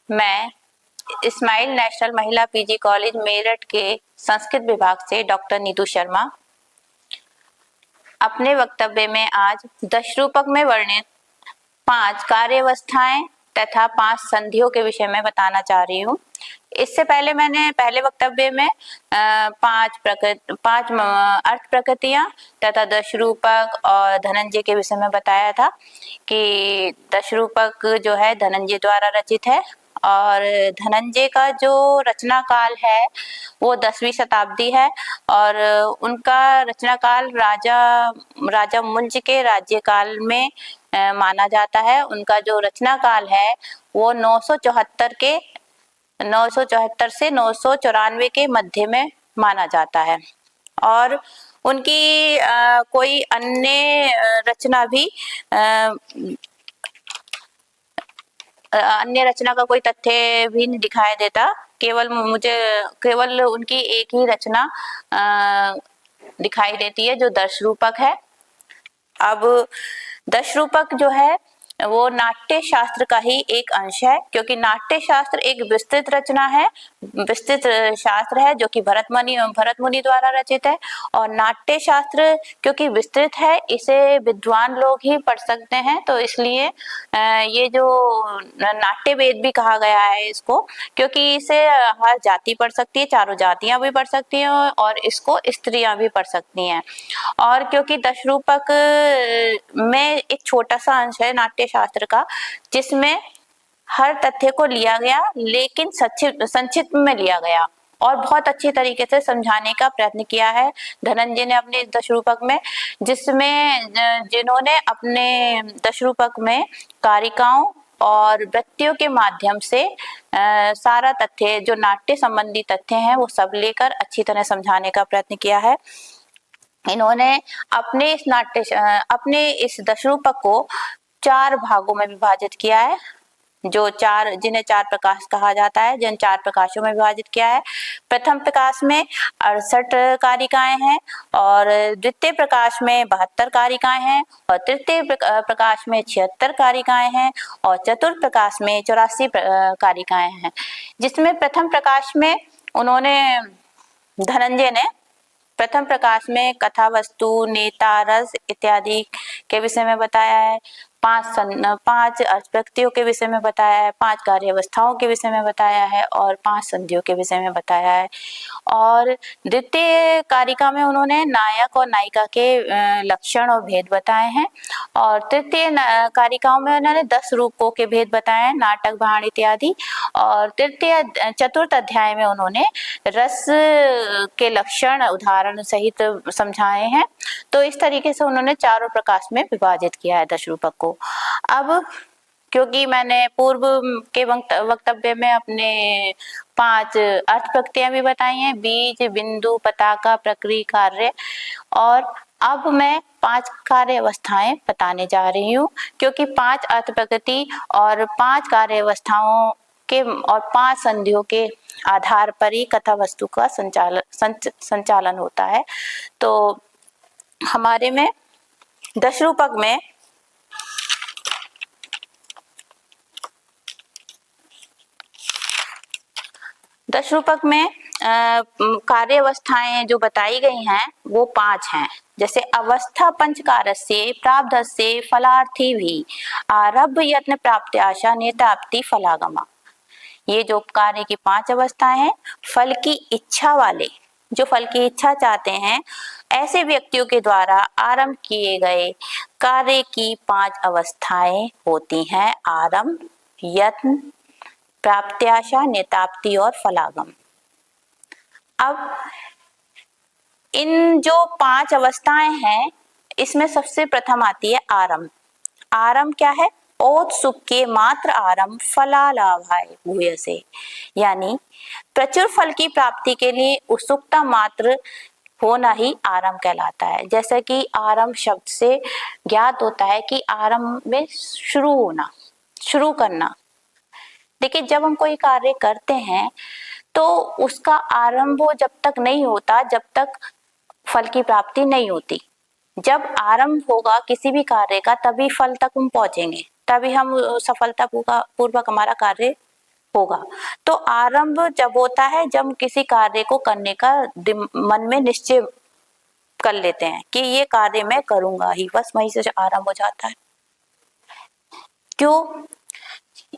मैं smile national महिला PG college Meerut के संस्कृत विभाग से डॉक्टर नीतू शर्मा अपने वक्तव्य में आज दशरूपक में वर्णित 5 कार्यावस्थाएं तथा 5 संधियों के विषय में बताना चाह रही हूँ। इससे पहले मैंने पहले वक्तव्य में 5 अर्थ प्रकृतियां तथा दशरूपक और धनंजय के विषय में बताया था कि दशरूपक जो है धनंजय द्वारा रचित है और धनंजय का जो रचना काल है वो 10वीं शताब्दी है और उनका रचना काल राजा मुंज के राज्यकाल में माना जाता है। उनका जो रचना काल है वो 974 से 994 के मध्य में माना जाता है और उनकी कोई अन्य रचना भी अन्य रचना का कोई तथ्य भी नहीं दिखाई देता। केवल उनकी एक ही रचना दिखाई देती है जो दशरूपक है। अब दशरूपक जो है वो नाट्य शास्त्र का ही एक अंश है, क्योंकि नाट्य शास्त्र एक विस्तृत रचना है, विस्तृत शास्त्र है जो कि भरत मुनि द्वारा रचित है। और नाट्य शास्त्र क्योंकि विस्तृत है इसे विद्वान लोग ही पढ़ सकते हैं, तो इसलिए ये जो नाट्य वेद भी कहा गया है इसको, क्योंकि इसे हर जाति पढ़ सकती है, चारों जातियां भी पढ़ सकती हैं और इसको स्त्रियां भी पढ़ सकती हैं। और क्योंकि दशरूपक में एक छोटा सा अंश है नाट्य शास्त्र का जिसमें हर तथ्य को लिया गया लेकिन संक्षिप्त में लिया गया और बहुत अच्छी तरीके से समझाने का प्रयत्न किया है धनंजय ने अपने दशरूपक में, जिन्होंने अपने दशरूपक में कारिकाओं और वृत्तियों के माध्यम से सारा तथ्य जो नाट्य संबंधी तथ्य हैं वो सब लेकर अच्छी तरह समझाने का प्रयत्न किया है। इन्होंने अपने इस दशरूपक को 4 भागों में विभाजित किया है, जिन्हें 4 प्रकाश कहा जाता है, जिन 4 प्रकाशों में विभाजित किया है। प्रथम प्रकाश में 68 कारिकाएं हैं और द्वितीय प्रकाश में 72 कारिकाएं हैं और तृतीय प्रकाश में 76 कारिकाएं हैं और चतुर्थ प्रकाश में 84 कारिकाएं हैं। जिसमें प्रथम प्रकाश में धनंजय ने प्रथम प्रकाश में कथा वस्तु नेता रस इत्यादि के विषय में बताया है, 5 अभिव्यक्तियों के विषय में बताया है, 5 कार्यावस्थाओं के विषय में बताया है और 5 संधियों के विषय में बताया है। और द्वितीय कारिका में उन्होंने नायक और नायिका के लक्षण और भेद बताए हैं और तृतीय कारिकाओं में उन्होंने 10 रूपों के भेद बताए हैं, नाटक भाण इत्यादि। और चतुर्थ अध्याय में उन्होंने रस के लक्षण उदाहरण सहित समझाए हैं। तो इस तरीके से उन्होंने चारों प्रकाश में विभाजित किया है दशरूपक को। अब क्योंकि मैंने पूर्व के वक्तव्य में अपने 5 अर्थ प्रकृतियां भी बताई हैं, बीज बिंदु पताका प्रक्रिया कार्य, और अब मैं 5 कार्य अवस्थाएं बताने जा रही हूँ, क्योंकि 5 अर्थ प्रकृति और 5 कार्य अवस्थाओं के और 5 संधियों के आधार पर ही कथा वस्तु का संचालन होता है। तो हमारे में दशरूपक में कार्य अवस्थाएं जो बताई गई हैं वो 5 हैं। जैसे अवस्था पंचकारस्य प्रारब्धस्य फलार्थी भी आरब्ध यत्न प्राप्ति आशा नेताप्ति फलागमा। ये जो कार्य की 5 अवस्थाएं हैं, फल की इच्छा वाले जो फल की इच्छा चाहते हैं ऐसे व्यक्तियों के द्वारा आरंभ किए गए कार्य की 5 अवस्थाएं होती हैं, आरंभ, यत्न, प्राप्त्याशा, नेताप्ति और फलागम। अब इन जो 5 अवस्थाएं हैं इसमें सबसे प्रथम आती है आरंभ। आरंभ क्या है? औत्सुक के मात्र आरंभ फलालाभाय भूयसे, यानी प्रचुर फल की प्राप्ति के लिए उत्सुकता मात्र होना ही आरंभ कहलाता है। जैसे कि आरंभ शब्द से ज्ञात होता है कि आरंभ में शुरू होना, शुरू करना। देखिए, जब हम कोई कार्य करते हैं तो उसका आरंभ जब तक नहीं होता, जब तक फल की प्राप्ति नहीं होती। जब आरंभ होगा किसी भी कार्य का तभी फल तक हम पहुंचेंगे, तभी हम सफलता पूर्वक हमारा कार्य होगा। तो आरंभ जब होता है जब किसी कार्य को करने का मन में निश्चय कर लेते हैं कि ये कार्य मैं करूंगा ही, बस वहीं से आरंभ हो जाता है। क्यों?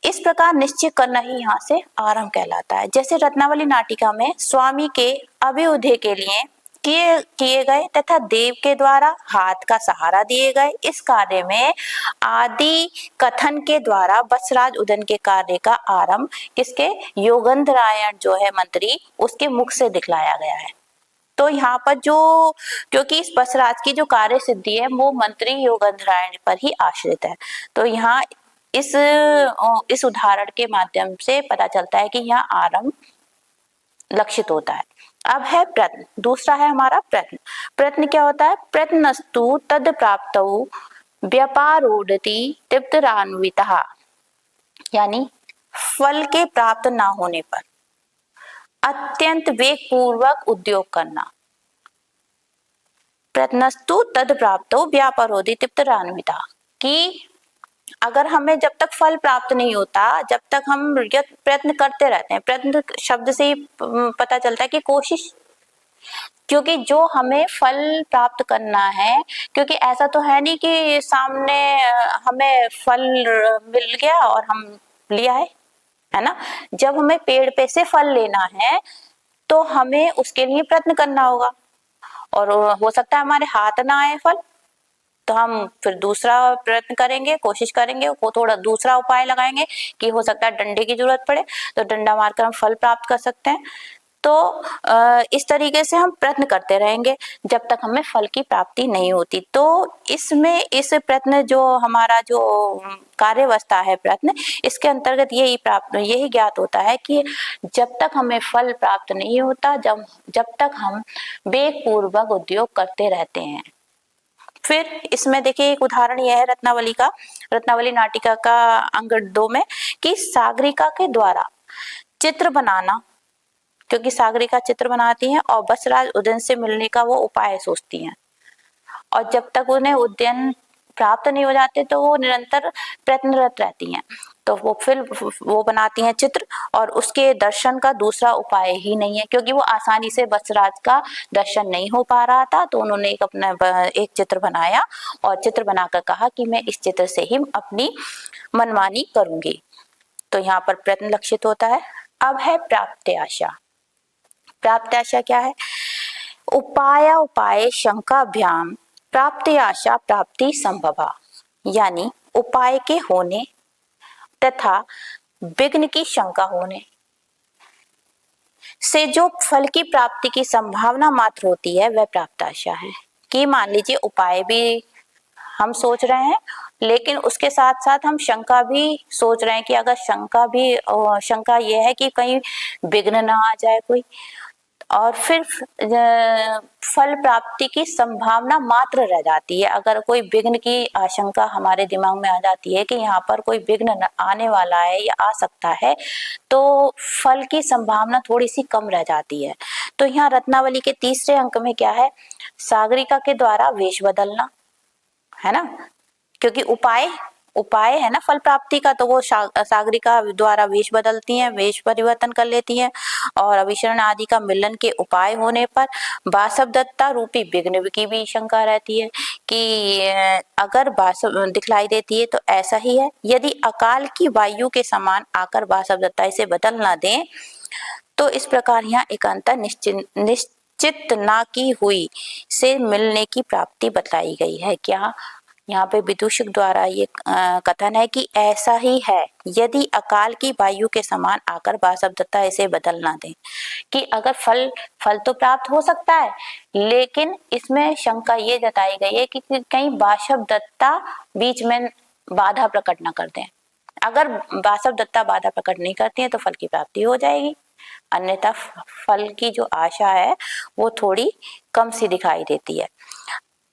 इस प्रकार निश्चय करना ही यहाँ से आरंभ कहलाता है। जैसे रत्नावली नाटिका में स्वामी के अभ्युदय के लिए किए गए तथा देव के द्वारा हाथ का सहारा दिए गए इस कार्य में आदि कथन के द्वारा बसराज उदयन के कार्य का आरंभ किसके, योगेंद्रायण जो है मंत्री, उसके मुख से दिखलाया गया है। तो यहाँ पर जो, क्योंकि इस बसराज की जो कार्य सिद्धि है वो मंत्री योगेंद्रायण पर ही आश्रित है, तो यहाँ इस उदाहरण के माध्यम से पता चलता है कि यहाँ आरंभ लक्षित होता है। अब है प्रश्न, दूसरा है हमारा प्रश्न। प्रश्न क्या होता है? प्रश्नस्तु तद प्राप्तौ व्यापारोदति तृप्तरान्वितः, यानी फल के प्राप्त ना होने पर अत्यंत वेग पूर्वक उद्योग करना। प्रश्नस्तु तद प्राप्तो व्यापारोदति तृप्तरान्वितः, कि अगर हमें जब तक फल प्राप्त नहीं होता, जब तक हम प्रयत्न करते रहते हैं, प्रयत्न शब्द से ही पता चलता है कि कोशिश, क्योंकि जो हमें फल प्राप्त करना है, क्योंकि ऐसा तो है नहीं कि सामने हमें फल मिल गया और हम लिया है ना। जब हमें पेड़ पे से फल लेना है तो हमें उसके लिए प्रयत्न करना होगा, और हो सकता है हमारे हाथ ना आए फल, तो हम फिर दूसरा प्रयत्न करेंगे, कोशिश करेंगे, वो थोड़ा दूसरा उपाय लगाएंगे कि हो सकता है डंडे की जरूरत पड़े तो डंडा मारकर हम फल प्राप्त कर सकते हैं। तो इस तरीके से हम प्रयत्न करते रहेंगे जब तक हमें फल की प्राप्ति नहीं होती। तो इसमें इस प्रयत्न जो हमारा जो कार्यावस्था है प्रयत्न, इसके अंतर्गत यही ज्ञात होता है कि जब तक हमें फल प्राप्त नहीं होता, जब तक हम वेग पूर्वक उद्योग करते रहते हैं। फिर इसमें देखिए एक उदाहरण यह है रत्नावली नाटिका का अंग 2 में, कि सागरिका के द्वारा चित्र बनाना, क्योंकि सागरिका चित्र बनाती हैं और बसराज उदयन से मिलने का वो उपाय सोचती हैं, और जब तक उन्हें उद्यन प्राप्त नहीं हो जाते तो वो निरंतर प्रयत्नरत रहती हैं। तो वो बनाती हैं चित्र, और उसके दर्शन का दूसरा उपाय ही नहीं है, क्योंकि वो आसानी से बसराज का दर्शन नहीं हो पा रहा था। तो उन्होंने एक चित्र बनाया, और चित्र बनाकर कहा कि मैं इस चित्र से ही अपनी मनमानी करूंगी। तो यहाँ पर प्रयत्न लक्षित होता है। अब है प्राप्त्याशा। प्राप्त्याशा क्या है? उपाय शंकाभ्याम प्राप्ति आशा प्राप्ति संभवा, यानी उपाय के होने तथा विघ्न की शंका होने से जो फल की प्राप्ति की संभावना मात्र होती है वह प्राप्त्याशा है। कि मान लीजिए उपाय भी हम सोच रहे हैं, लेकिन उसके साथ साथ हम शंका भी सोच रहे हैं कि अगर शंका यह है कि कहीं विघ्न ना आ जाए कोई, और फिर फल प्राप्ति की संभावना मात्र रह जाती है। अगर कोई विघ्न की आशंका हमारे दिमाग में आ जाती है कि यहाँ पर कोई विघ्न आने वाला है या आ सकता है, तो फल की संभावना थोड़ी सी कम रह जाती है। तो यहाँ रत्नावली के तीसरे अंक में क्या है? सागरिका के द्वारा वेश बदलना, है ना, क्योंकि उपाय है ना फल प्राप्ति का, तो वो सागरिका द्वारा वेश बदलती हैं, वेश परिवर्तन कर लेती हैं, और अभिशरण आदि का मिलन के उपाय होने पर वासवदत्ता रूपी विघ्न की भी शंका रहती है कि अगर वासव दिखलाई देती है तो ऐसा ही है, यदि अकाल की वायु के समान आकर वासवदत्ता इसे बदल ना दें तो इस प्रकार यहाँ एकांता निश्चित ना की हुई से मिलने की प्राप्ति बताई गई है। क्या यहाँ पे विदूषक द्वारा ये कथन है कि ऐसा ही है, यदि अकाल की वायु के समान आकर वासवदत्ता इसे बदल ना दे, कि अगर फल तो प्राप्त हो सकता है, लेकिन इसमें शंका ये जताई गई है कि कहीं वासवदत्ता बीच में बाधा प्रकट न कर दें। अगर वासवदत्ता बाधा प्रकट नहीं करती है तो फल की प्राप्ति हो जाएगी, अन्यथा फल की जो आशा है वो थोड़ी कम सी दिखाई देती है।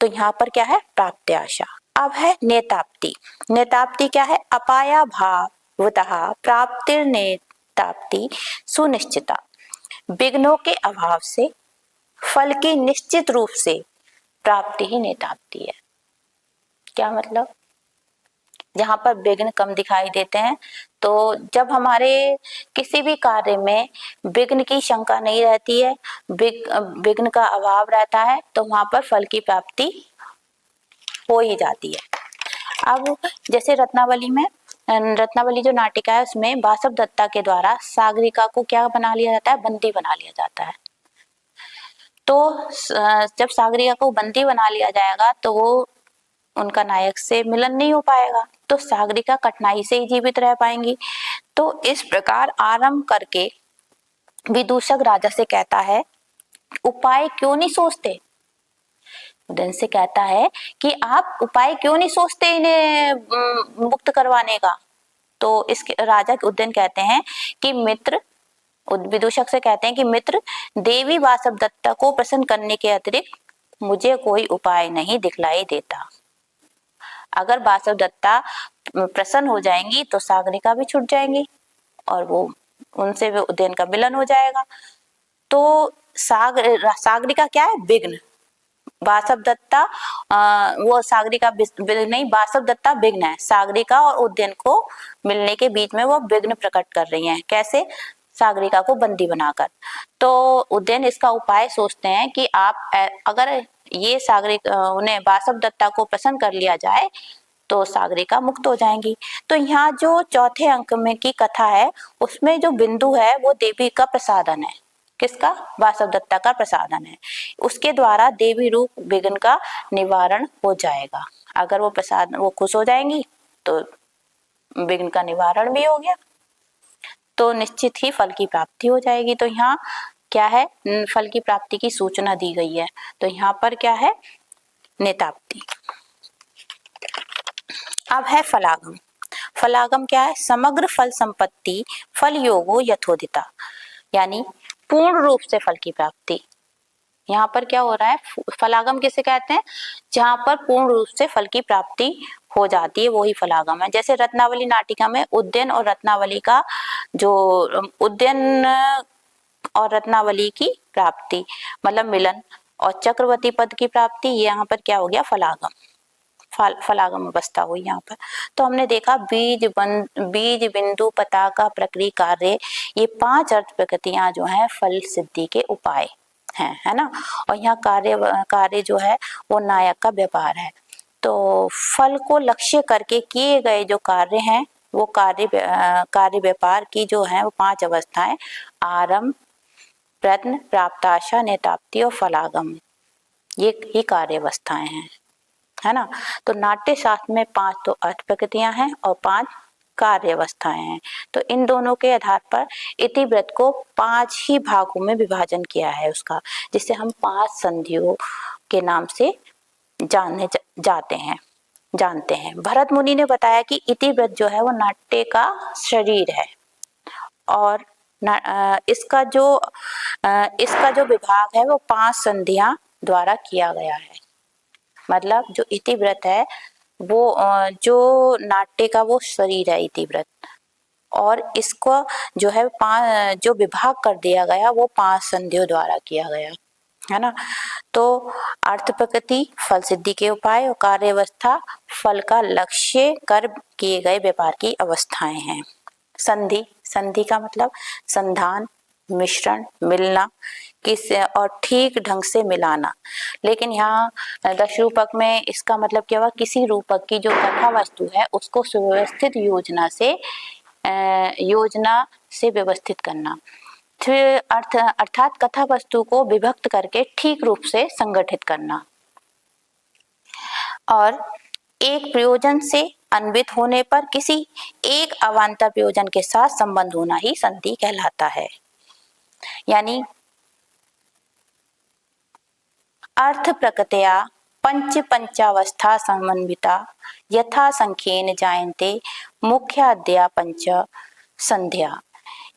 तो यहाँ पर क्या है? प्राप्त्याशा। अब है नेताप्ति। नेताप्ति क्या है? अपाया भावतः प्राप्तिर्नेताप्ति सुनिश्चिता, विघ्नों के अभाव से फल की निश्चित रूप से प्राप्ति ही नेताप्ति है। क्या मतलब? जहाँ पर विघ्न कम दिखाई देते हैं। तो जब हमारे किसी भी कार्य में विघ्न की शंका नहीं रहती है, विघ्न का अभाव रहता है, तो वहाँ पर फल की प्राप्ति हो ही जाती है। अब जैसे रत्नावली जो नाटिका है उसमें वासव दत्ता के द्वारा सागरिका को क्या बना लिया जाता है, बंदी बना लिया जाता है। तो जब सागरिका को बंदी बना लिया जाएगा तो वो उनका नायक से मिलन नहीं हो पाएगा, तो सागरिका कठिनाई से ही जीवित रह पाएंगी। तो इस प्रकार आरंभ करके विदूषक राजा से कहता है, उपाय क्यों नहीं सोचते। उदयन से कहता है कि आप उपाय क्यों नहीं सोचते इन्हें मुक्त करवाने का। तो इसके राजा उदयन कहते हैं कि मित्र, विदूषक से कहते हैं कि मित्र, देवी वासव दत्ता को प्रसन्न करने के अतिरिक्त मुझे कोई उपाय नहीं दिखलाई देता। अगर वासव दत्ता प्रसन्न हो जाएंगी तो सागरिका भी छूट जाएंगी और वो उनसे भी उदयन का मिलन हो जाएगा। तो सागरिका क्या है, विघ्न। वासव दत्ता वो सागरिका नहीं, वासव दत्ता विघ्न है। सागरिका और उदयन को मिलने के बीच में वो विघ्न प्रकट कर रही हैं। कैसे, सागरिका को बंदी बनाकर। तो उदयन इसका उपाय सोचते हैं कि आप अगर ये उन्हें वासव दत्ता को प्रसन्न कर लिया जाए तो सागरिका मुक्त हो जाएंगी। तो यहाँ जो चौथे अंक में की कथा है उसमें जो बिंदु है वो देवी का प्रसादन है। किसका, वासव दत्ता का प्रसादन है। उसके द्वारा देवी रूप विघ्न का निवारण हो जाएगा। अगर वो खुश हो जाएंगी तो विघ्न का निवारण भी हो गया, तो निश्चित ही फल की प्राप्ति हो जाएगी। तो यहाँ क्या है, फल की प्राप्ति की सूचना दी गई है। तो यहाँ पर क्या है, नेताप्ति। अब है फलागम। फलागम क्या है, समग्र फल संपत्ति फल योगो यथोदिता, यानी पूर्ण रूप से फल की प्राप्ति। यहाँ पर क्या हो रहा है, फलागम किसे कहते हैं, जहाँ पर पूर्ण रूप से फल की प्राप्ति हो जाती है वही फलागम है। जैसे रत्नावली नाटिका में उदयन और रत्नावली का जो उदयन और रत्नावली की प्राप्ति मतलब मिलन और चक्रवर्ती पद की प्राप्ति, ये यहाँ पर क्या हो गया, फलागम। फलागम अवस्था हुई यहाँ पर। तो हमने देखा बीज बिंदु पताका प्रक्रिया कार्य, ये 5 अर्थ प्रकृतियां जो है फल सिद्धि के उपाय हैं, है ना। और यहाँ कार्य जो है वो नायक का व्यापार है। तो फल को लक्ष्य करके किए गए जो कार्य हैं वो कार्य व्यापार की जो है वो 5 अवस्थाएं, आरंभ, प्रत्न, प्राप्ताशा, नेताप्ति और फलागम, ये कार्य अवस्थाएं हैं, है ना। तो नाट्य शास्त्र में 5 तो अर्थ प्रकृतियां हैं और 5 कार्य अवस्थाएं हैं। तो इन दोनों के आधार पर इतिवृत्त को 5 ही भागों में विभाजन किया है उसका, जिसे हम 5 संधियों के नाम से जानते हैं। भरत मुनि ने बताया कि इतिवृत्त जो है वो नाट्य का शरीर है और इसका जो विभाग है वो 5 संधियां द्वारा किया गया है। मतलब जो इतिवृत्त है वो जो नाट्य का वो शरीर है इतिवृत्त, और इसको जो है जो विभाग कर दिया गया वो 5 संधियों द्वारा किया गया, है ना। तो अर्थ प्रकृति फल सिद्धि के उपाय और कार्य अवस्था फल का लक्ष्य कर किए गए व्यापार की अवस्थाएं हैं। संधि का मतलब संधान, मिश्रण, मिलना, और ठीक ढंग से मिलाना। लेकिन यहाँ 10 रूपक में इसका मतलब क्या हुआ, किसी रूपक की जो कथा वस्तु है उसको सुव्यवस्थित योजना से व्यवस्थित करना, अर्थात कथा वस्तु को विभक्त करके ठीक रूप से संगठित करना, और एक प्रयोजन से अन्वित होने पर किसी एक अवान्तर प्रयोजन के साथ संबंध होना ही संधि कहलाता है। यानी अर्थ प्रकृतया पंचावस्था समन्विता यथा संख्येन जायन्ते मुख्याद्या पंच संध्या,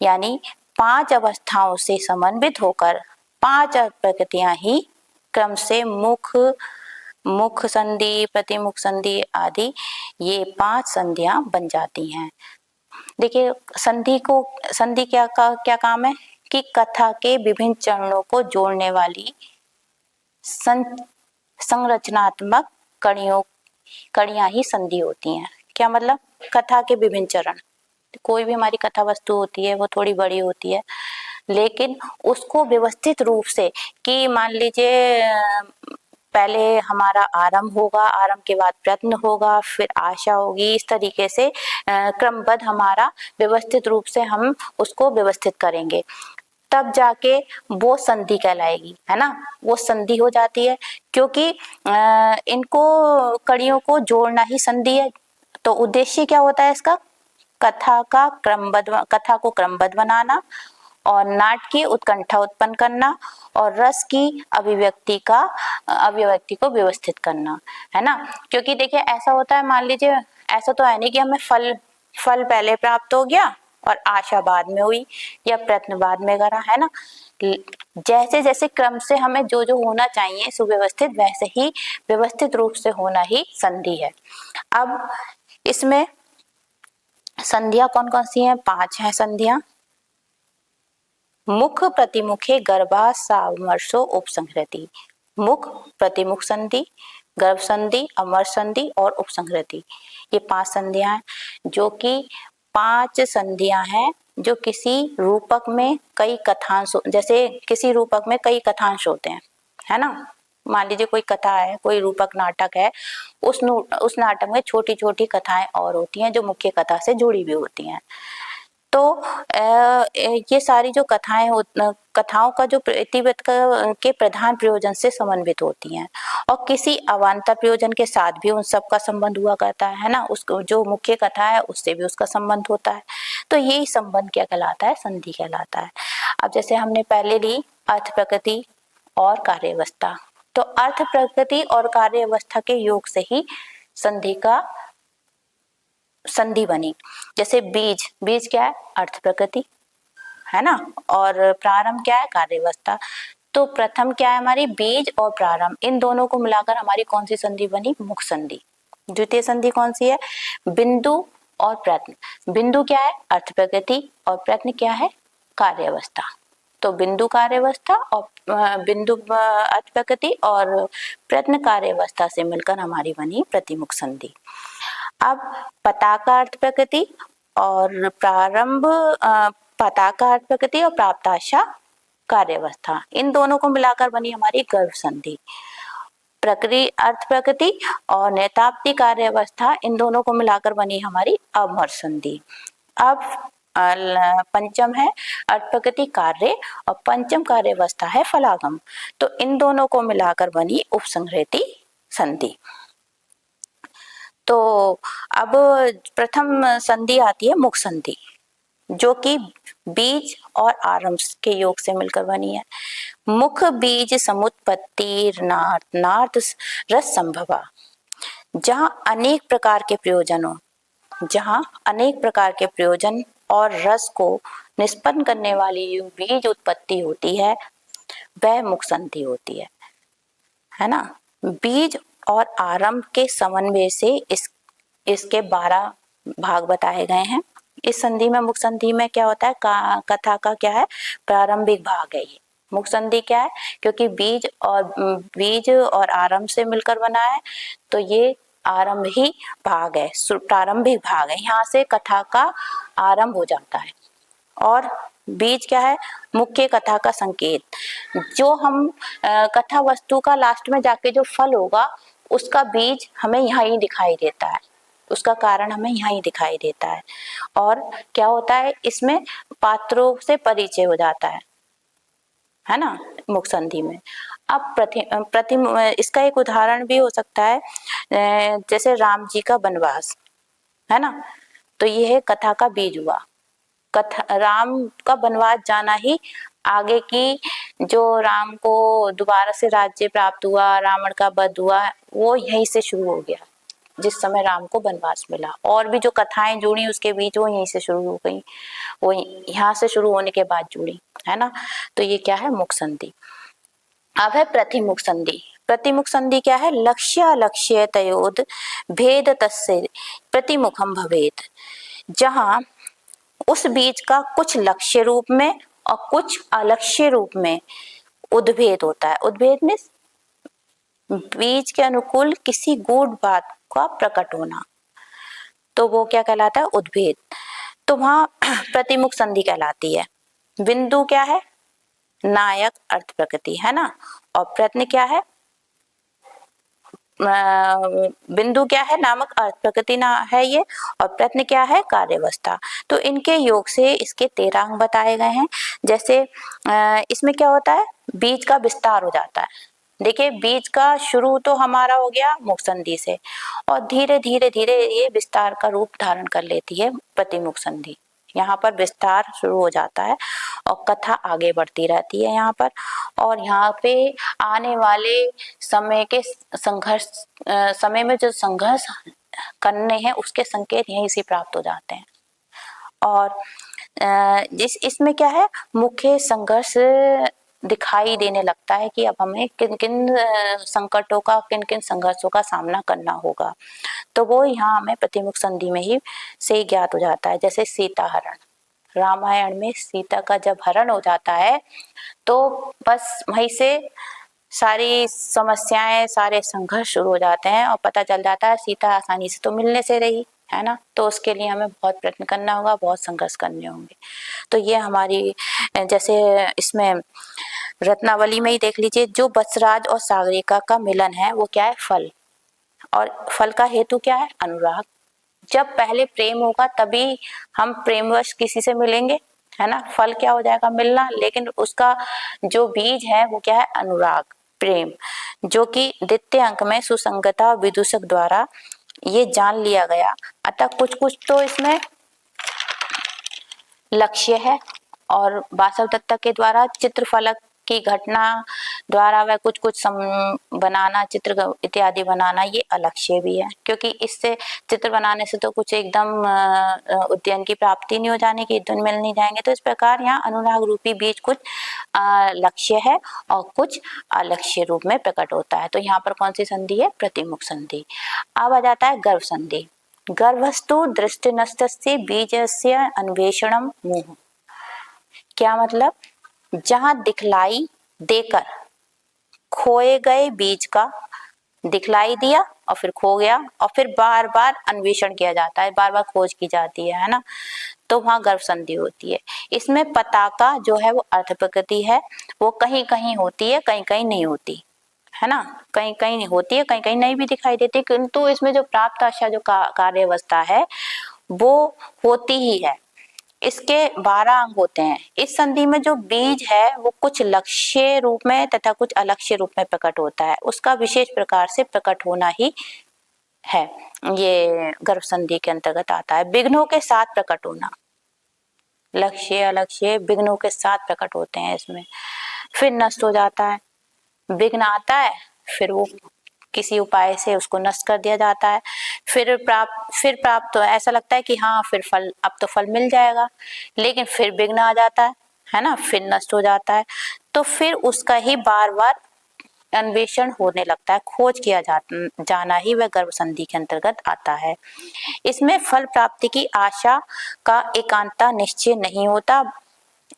यानी 5 अवस्थाओं से समन्वित होकर 5 प्रकृतियां ही क्रम से मुख संधि, प्रतिमुख संधि आदि ये 5 संधियां बन जाती हैं। देखिए संधि क्या काम है कि कथा के विभिन्न चरणों को जोड़ने वाली संरचनात्मक कड़ियां ही संधि होती हैं। क्या मतलब? कथा के विभिन्न चरण। कोई भी हमारी कथा वस्तु होती है वो थोड़ी बड़ी होती है, लेकिन उसको व्यवस्थित रूप से, कि मान लीजिए पहले हमारा आरंभ होगा, आरंभ के बाद प्रश्न होगा, फिर आशा होगी, इस तरीके से क्रमबद्ध हमारा व्यवस्थित रूप से हम उसको व्यवस्थित करेंगे, तब जाके वो संधि कहलाएगी, है ना। वो संधि हो जाती है, क्योंकि इनको कड़ियों को जोड़ना ही संधि है। तो उद्देश्य क्या होता है इसका? कथा को क्रमबद्ध बनाना, और नाट की उत्कंठा उत्पन्न करना, और रस की अभिव्यक्ति को व्यवस्थित करना, है ना। क्योंकि देखिए ऐसा होता है, मान लीजिए ऐसा तो है नहीं कि हमें फल पहले प्राप्त हो गया और आशा बाद में हुई, या प्रयत्न बाद में करा, है ना। जैसे जैसे क्रम से हमें जो जो होना चाहिए सुव्यवस्थित, वैसे ही व्यवस्थित रूप से होना ही संधि है। अब इसमें संधियां कौन कौन सी हैं? 5 हैं संधियां। मुख प्रतिमुखे गर्भा सामरसो उपसंहृति। मुख प्रतिमुख संधि, गर्भ संधि, अमर संधि और उपसंहृति, ये 5 संधियां हैं, जो कि 5 संधियां हैं जो किसी रूपक में कई कथांश, जैसे किसी रूपक में कई कथांश होते हैं, है ना। मान लीजिए कोई कथा है, कोई रूपक नाटक है, उस नाटक में छोटी छोटी कथाएं और होती हैं जो मुख्य कथा से जुड़ी भी होती हैं। तो ये सारी जो कथाओं का जो इतिवृत्त के प्रधान प्रयोजन से समन्वित होती हैं, और किसी अवान्तर प्रयोजन के साथ भी उन सब का संबंध हुआ करता है ना। उसको जो मुख्य कथा है उससे भी उसका संबंध होता है। तो यही संबंध क्या कहलाता है? संधि कहलाता है। अब जैसे हमने पहले ली अर्थ प्रकृति और कार्यावस्था, तो अर्थ प्रकृति और कार्यावस्था के योग से ही संधि बनी। जैसे बीज क्या है? अर्थ प्रकृति, है ना, और प्रारंभ क्या है? कार्यावस्था। तो प्रथम क्या है हमारी? बीज और प्रारंभ, इन दोनों को मिलाकर हमारी कौन सी संधि बनी? मुख संधि। द्वितीय संधि कौन सी है? बिंदु और प्रश्न। बिंदु क्या है? अर्थ प्रकृति, और प्रश्न क्या है? कार्यावस्था। तो बिंदु कार्यावस्था और बिंदु अर्थ प्रकृति और प्रश्न कार्यावस्था से मिलकर हमारी बनी प्रतिमुख संधि। अब पताका अर्थ प्रकृति और पताका अर्थ प्रकृति और प्राप्ताशा कार्यावस्था, इन दोनों को मिलाकर बनी हमारी गर्भ संधि। प्रकृति अर्थ प्रकृति और नेताप्ति कार्यावस्था, इन दोनों को मिलाकर बनी हमारी अमर संधि। अब पंचम है अर्थ प्रकृति कार्य और पंचम कार्यावस्था है फलागम, तो इन दोनों को मिलाकर बनी उपसंहृति संधि। तो अब प्रथम संधि आती है मुख संधि, जो कि बीज और आरंभ के योग से मिलकर बनी है। मुख बीज समुत्पत्ति नार्थ रस संभवा। जहाँ अनेक प्रकार के प्रयोजन और रस को निष्पन्न करने वाली बीज उत्पत्ति होती है, वह मुख संधि होती है ना। बीज और आरंभ के समन्वय से इसके 12 भाग बताए गए हैं। इस संधि में, मुख संधि में क्या होता है? कथा का क्या है? प्रारंभिक भाग है ये। मुख संधि क्या है? क्योंकि बीज और आरंभ से मिलकर बना है, तो ये आरंभ ही भाग है, प्रारंभिक भाग है। यहाँ से कथा का आरंभ हो जाता है। और बीज क्या है? मुख्य कथा का संकेत। जो हम कथा वस्तु का लास्ट में जाके जो फल होगा, उसका बीज हमें यहाँ ही दिखाई देता है, उसका कारण हमें यहाँ ही दिखाई देता है। और क्या होता है इसमें? पात्रों से परिचय हो जाता है ना, मुख संधि में। अब इसका एक उदाहरण भी हो सकता है, जैसे राम जी का वनवास, है ना, तो ये है कथा का बीज हुआ। राम का वनवास जाना ही आगे की, जो राम को दोबारा से राज्य प्राप्त हुआ, रावण का वध हुआ, वो यहीं से शुरू हो गया, जिस समय राम को वनवास मिला। और भी जो कथाएं जुड़ी उसके बीच, वो यहीं से शुरू हो गई, वो यहाँ से शुरू होने के बाद जुड़ी, है ना। तो ये क्या है? मुख संधि। अब है प्रतिमुख संधि। प्रतिमुख संधि क्या है? लक्ष्य तयोद भेद तस्य प्रतिमुखम भवेत। जहाँ उस बीज का कुछ लक्ष्य रूप में और कुछ अलक्ष्य रूप में उद्भेद होता है। उद्भेद में बीज के अनुकूल किसी गूढ़ बात का प्रकट होना। तो वो क्या कहलाता है, उद्भेद। तो वहां प्रतिमुख संधि कहलाती है। बिंदु क्या है, नायक अर्थ प्रकृति, है ना। और प्रश्न क्या है, बिंदु क्या है, नामक अर्थ प्रकृति ना है ये, और प्रश्न क्या है, कार्यावस्था। तो इनके योग से इसके 13 अंग बताए गए हैं। जैसे इसमें क्या होता है, बीज का विस्तार हो जाता है। देखिए, बीज का शुरू तो हमारा हो गया मुख संधि से, और धीरे धीरे धीरे ये विस्तार का रूप धारण कर लेती है प्रतिमुख संधि। यहाँ पर विस्तार शुरू हो जाता है और कथा आगे बढ़ती रहती है यहाँ पर। और यहाँ पे आने वाले समय के संघर्ष, समय में जो संघर्ष करने हैं उसके संकेत यहीं से प्राप्त हो जाते हैं। और इसमें क्या है, मुख्य संघर्ष दिखाई देने लगता है कि अब हमें किन किन संकटों का, किन किन संघर्षों का सामना करना होगा। तो वो यहाँ हमें प्रतिमुख संधि में ही से ज्ञात हो जाता है। जैसे सीता हरण, रामायण में सीता का जब हरण हो जाता है तो बस वहीं से सारी समस्याएं, सारे संघर्ष शुरू हो जाते हैं और पता चल जाता है सीता आसानी से तो मिलने से रही, है ना। तो उसके लिए हमें बहुत प्रयत्न करना होगा, बहुत संघर्ष करने होंगे। तो ये हमारी, जैसे इसमें रत्नावली में ही देख लीजिए, जो बसराज और सागरिका का मिलन है वो क्या है, फल। और फल का हेतु क्या है, अनुराग। जब पहले प्रेम होगा तभी हम प्रेमवश किसी से मिलेंगे, है ना। फल क्या हो जाएगा, मिलना। लेकिन उसका जो बीज है वो क्या है, अनुराग, प्रेम, जो कि द्वितीय अंक में सुसंगता विदूषक द्वारा ये जान लिया गया। अतः कुछ कुछ तो इसमें लक्ष्य है, और वासवदत्ता के द्वारा चित्रफलक की घटना द्वारा वह कुछ कुछ बनाना, चित्र इत्यादि बनाना, ये अलक्ष्य भी है। क्योंकि इससे चित्र बनाने से तो कुछ एकदम उद्यान की प्राप्ति नहीं हो जाने की, धुन मिल नहीं जाएंगे। तो इस प्रकार यहाँ अनुराग रूपी बीज कुछ लक्ष्य है और कुछ अलक्ष्य रूप में प्रकट होता है। तो यहाँ पर कौन सी संधि है, प्रतिमुख संधि। अब आ जाता है गर्भ संधि। गर्भस्तु दृष्टिनस्तस्य बीजस्य अन्वेषणम मुहुः। क्या मतलब, जहां दिखलाई देकर खोए गए बीज का दिखलाई दिया और फिर खो गया, और फिर बार बार अन्वेषण किया जाता है, बार बार खोज की जाती है ना। तो वहां गर्भ संधि होती है। इसमें पताका जो है वो अर्थ प्रकृति है, वो कहीं कहीं होती है, कहीं कहीं नहीं होती, है ना। कहीं कहीं होती है, कहीं कहीं नहीं भी दिखाई देती, किंतु इसमें जो प्राप्त आशा, जो कार्यावस्था है वो होती ही है। इसके 12 अंग होते हैं। इस संधि में जो बीज है वो कुछ लक्ष्य रूप में तथा कुछ अलक्ष्य रूप में प्रकट होता है। उसका विशेष प्रकार से प्रकट होना ही है, ये गर्भ संधि के अंतर्गत आता है। विघ्नों के साथ प्रकट होना, लक्ष्य अलक्ष्य विघ्नों के साथ प्रकट होते हैं इसमें। फिर नष्ट हो जाता है, विघ्न आता है, फिर वो किसी उपाय से उसको नष्ट कर दिया जाता है। फिर प्राप्त तो ऐसा लगता है कि हाँ फिर फल, अब तो फल मिल जाएगा, लेकिन फिर विघ्न आ जाता है ना, फिर नष्ट हो जाता है। तो फिर उसका ही बार बार अन्वेषण होने लगता है, खोज किया जाना ही वह गर्भ संधि के अंतर्गत आता है। इसमें फल प्राप्ति की आशा का एकांता निश्चय नहीं होता।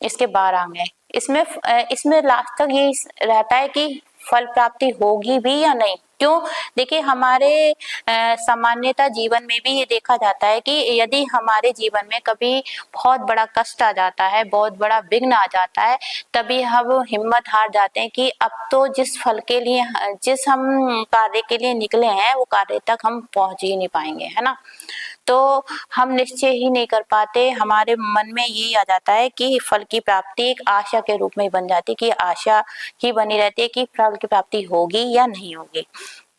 इसके 12 अंग है। इसमें लास्ट तक ये रहता है कि फल प्राप्ति होगी भी या नहीं। क्यों, देखिए हमारे सामान्यता जीवन में भी ये देखा जाता है कि यदि हमारे जीवन में कभी बहुत बड़ा कष्ट आ जाता है, बहुत बड़ा विघ्न आ जाता है, तभी हम हिम्मत हार जाते हैं कि अब तो जिस फल के लिए, जिस हम कार्य के लिए निकले हैं वो कार्य तक हम पहुंच ही नहीं पाएंगे, है ना। तो हम निश्चय ही नहीं कर पाते, हमारे मन में यही आ जाता है कि फल की प्राप्ति एक आशा के रूप में बन जाती है, कि आशा ही बनी रहती है कि फल की प्राप्ति होगी या नहीं होगी।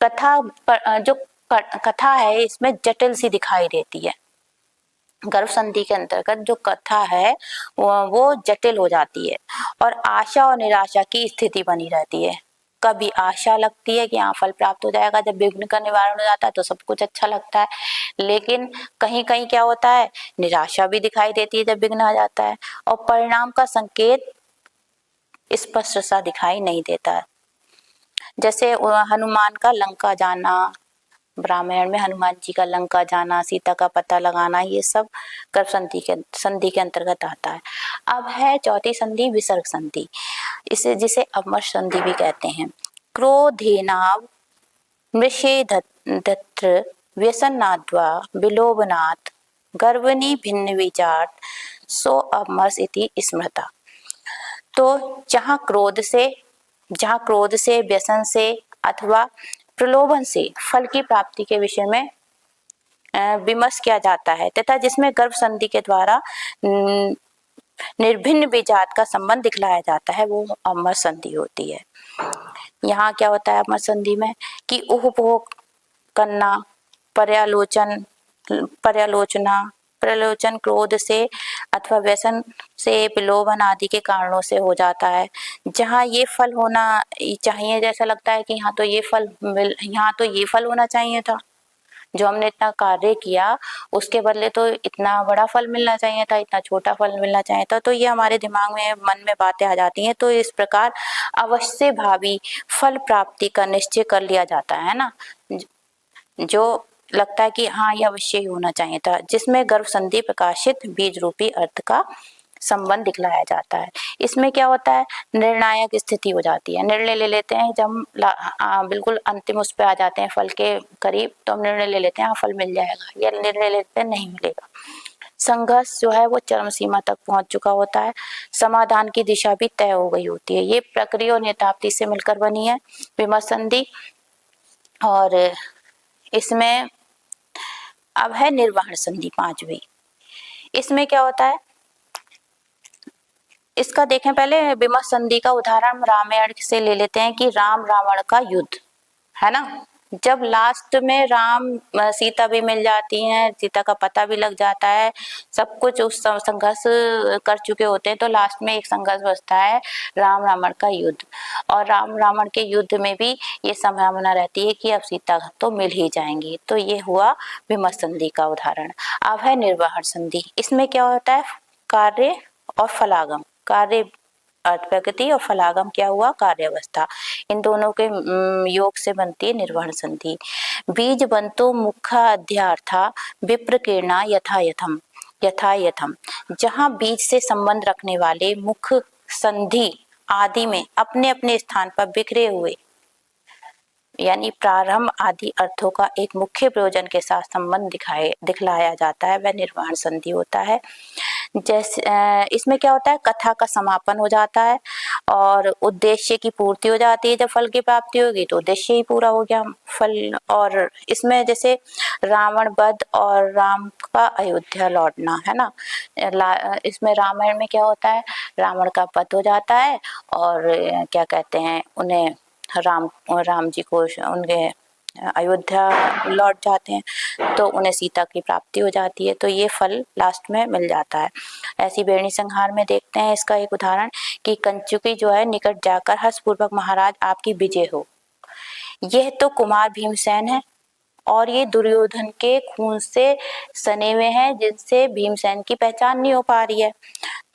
जो कथा है इसमें जटिल सी दिखाई देती है। गर्भ संधि के अंतर्गत जो कथा है वो जटिल हो जाती है, और आशा और निराशा की स्थिति बनी रहती है। कभी आशा लगती है कि हाँ फल प्राप्त हो जाएगा, जब विघ्न का निवारण हो जाता है तो सब कुछ अच्छा लगता है। लेकिन कहीं कहीं क्या होता है, निराशा भी दिखाई देती है जब विघ्न आ जाता है, और परिणाम का संकेत स्पष्ट सा दिखाई नहीं देता है। जैसे हनुमान का लंका जाना, रामायण में हनुमान जी का लंका जाना, सीता का पता लगाना, ये सब गर्भ संधि के अंतर्गत आता है। अब है चौथी संधि, विसर्ग संधि। इसे जिसे अपमर्श संधि भी कहते हैं। क्रोधेनाव मृषेधत्र व्यसनाद्वा विलोभनात् गर्वनी भिन्न विचार सो अमर्स इति स्मृता। तो जहाँ क्रोध से, व्यसन से अथवा प्रलोभन से फल की प्राप्ति के विषय में विमर्श किया जाता है तथा जिसमें गर्भ संधि के द्वारा निर्भिन्न विजात का संबंध दिखलाया जाता है, वो अमर संधि होती है। यहाँ क्या होता है अमर संधि में कि उपभोग करना, प्रलोचन क्रोध से अथवा व्यसन से, प्रलोभन आदि के कारणों से हो जाता है। जहाँ ये फल होना चाहिए, जैसा लगता है कि यहाँ तो ये फल होना चाहिए था, जो हमने इतना कार्य किया उसके बदले तो इतना बड़ा फल मिलना चाहिए था, इतना छोटा फल मिलना चाहिए था। तो ये हमारे दिमाग में, मन में बातें आ जाती हैं। तो इस प्रकार अवश्य भावी फल प्राप्ति का निश्चय कर लिया जाता है ना, जो लगता है कि हाँ ये अवश्य ही होना चाहिए था, जिसमें गर्भ संधि प्रकाशित बीज रूपी अर्थ का संबंध दिखलाया जाता है। इसमें क्या होता है, निर्णायक स्थिति हो जाती है, निर्णय ले लेते हैं जब हम बिल्कुल अंतिम उस पे आ जाते हैं फल के करीब, तो हम निर्णय ले लेते हैं हाँ फल मिल जाएगा, या निर्णय लेते हैं नहीं मिलेगा। संघर्ष जो है वो चरम सीमा तक पहुंच चुका होता है, समाधान की दिशा भी तय हो गई होती है। ये प्रक्रिया और नेताप्ति से मिलकर बनी है विमर्श संधि। और इसमें अब है निर्वहन संधि, पांचवी। इसमें क्या होता है, इसका देखें पहले विमर्श संधि का उदाहरण रामायण से ले लेते हैं कि राम रावण का युद्ध है ना। जब लास्ट में राम सीता भी मिल जाती हैं, सीता का पता भी लग जाता है, सब कुछ उस संघर्ष कर चुके होते हैं, तो लास्ट में एक संघर्ष बचता है राम रावण का युद्ध। और राम रावण के युद्ध में भी ये संभावना रहती है कि अब सीता तो मिल ही जाएंगी। तो ये हुआ विमर्श संधि का उदाहरण। अब है निर्वहन संधि। इसमें क्या होता है, कार्य और फलागम, कार्य अर्थ प्रकृति और फलागम क्या हुआ, कार्यावस्था, इन दोनों के योग से बनती है निर्वहन संधि। बीज बंतो मुख्य अध्यार्था विप्रकीर्णा यथायथम। जहाँ बीज से संबंध रखने वाले मुख्य संधि आदि में अपने अपने स्थान पर बिखरे हुए यानी प्रारंभ आदि अर्थों का एक मुख्य प्रयोजन के साथ संबंध दिखलाया जाता है, वह निर्वहन संधि होता है। जैसे इसमें क्या होता है, कथा का समापन हो जाता है और उद्देश्य की पूर्ति हो जाती है। जब फल की प्राप्ति होगी तो उद्देश्य ही पूरा हो गया फल। और इसमें जैसे रावण वध और राम का अयोध्या लौटना है ना, इसमें रामायण में क्या होता है, रावण का वध हो जाता है और क्या कहते हैं उन्हें राम जी को उनके अयोध्या लौट जाते हैं, तो उन्हें सीता की प्राप्ति हो जाती है। तो ये फल लास्ट में मिल जाता है। ऐसी बेरणी संहार में देखते हैं इसका एक उदाहरण कि कंचुकी जो है निकट जाकर हर्षपूर्वक महाराज आपकी विजय हो। यह तो कुमार भीमसेन है और ये दुर्योधन के खून से सने हुए हैं, जिनसे भीमसेन की पहचान नहीं हो पा रही है।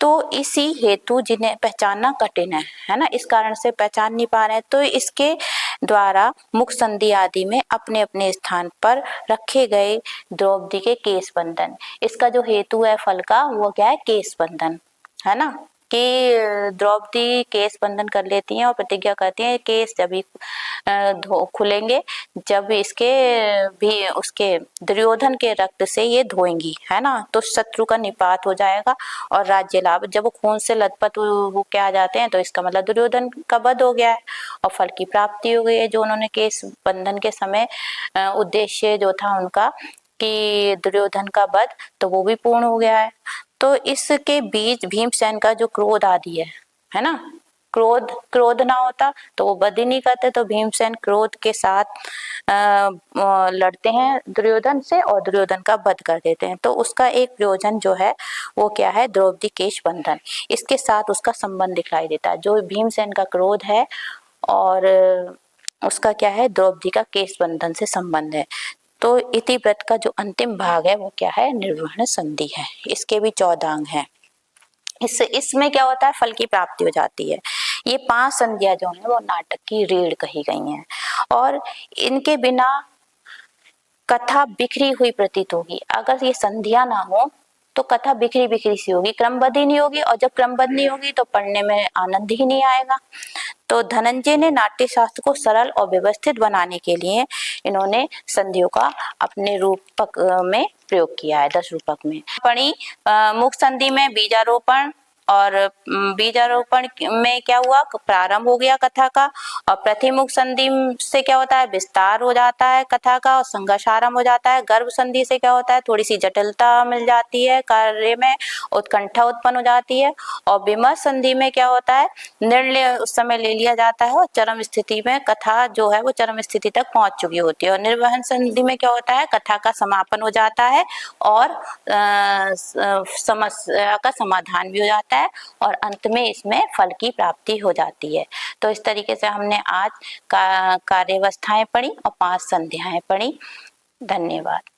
तो इसी हेतु जिन्हें पहचानना कठिन है ना, इस कारण से पहचान नहीं पा रहे हैं, तो इसके द्वारा मुख संधि आदि में अपने अपने स्थान पर रखे गए द्रौपदी के केश बंधन, इसका जो हेतु है फल का वो क्या है, केश बंधन है ना, कि द्रौपदी केश बंधन कर लेती हैं और प्रतिज्ञा करती हैं केश जब भी खुलेंगे जब इसके भी उसके दुर्योधन के रक्त से ये धोएंगी है ना, तो शत्रु का निपात हो जाएगा और राज्य लाभ। जब वो खून से लथपथ हो के आ जाते हैं तो इसका मतलब दुर्योधन का वध हो गया है और फल की प्राप्ति हो गई है। जो उन्होंने केश बंधन के समय उद्देश्य जो था उनका कि दुर्योधन का वध, तो वो भी पूर्ण हो गया है। तो इसके बीच भीमसेन का जो क्रोध आदि है ना, क्रोध ना होता तो वो वध ही नहीं करते, तो भीमसेन क्रोध के साथ लड़ते हैं दुर्योधन से और दुर्योधन का वध कर देते हैं। तो उसका एक प्रयोजन जो है वो क्या है, द्रौपदी केश बंधन, इसके साथ उसका संबंध दिखाई देता है। जो भीमसेन का क्रोध है और उसका क्या है, द्रौपदी का केश बंधन से संबंध है। तो इति व्रत का जो अंतिम भाग है वो क्या है, निर्वहन संधि है। इसके भी 14 अंग हैं। इसमें क्या होता है, फल की प्राप्ति हो जाती है। ये 5 संधियां जो है वो नाटक की रीढ़ कही गई हैं और इनके बिना कथा बिखरी हुई प्रतीत होगी। अगर ये संधियां ना हो तो कथा बिखरी बिखरी सी होगी, क्रमबद्ध ही नहीं होगी, और जब क्रमबद्ध नहीं होगी तो पढ़ने में आनंद ही नहीं आएगा। तो धनंजय ने नाट्य शास्त्र को सरल और व्यवस्थित बनाने के लिए इन्होंने संधियों का अपने रूपक में प्रयोग किया है, 10 रूपक में। पढ़ी मुख संधि में बीजारोपण, और बीजारोपण में क्या हुआ, प्रारंभ हो गया कथा का, और प्रतिमुख संधि से क्या होता है, विस्तार हो जाता है कथा का और संघर्ष आरंभ हो जाता है। गर्भ संधि से क्या होता है, थोड़ी सी जटिलता मिल जाती है कार्य में, उत्कंठा उत्पन्न हो जाती है। और विमर्श संधि में क्या होता है, निर्णय उस समय ले लिया जाता है और चरम स्थिति में कथा जो है वो चरम स्थिति तक पहुंच चुकी होती है। और निर्वहन संधि में क्या होता है, कथा का समापन हो जाता है और समस्या का समाधान भी हो जाता है और अंत में इसमें फल की प्राप्ति हो जाती है। तो इस तरीके से हमने आज कार्यवस्थाएं पढ़ी और 5 संध्याएं पढ़ी। धन्यवाद।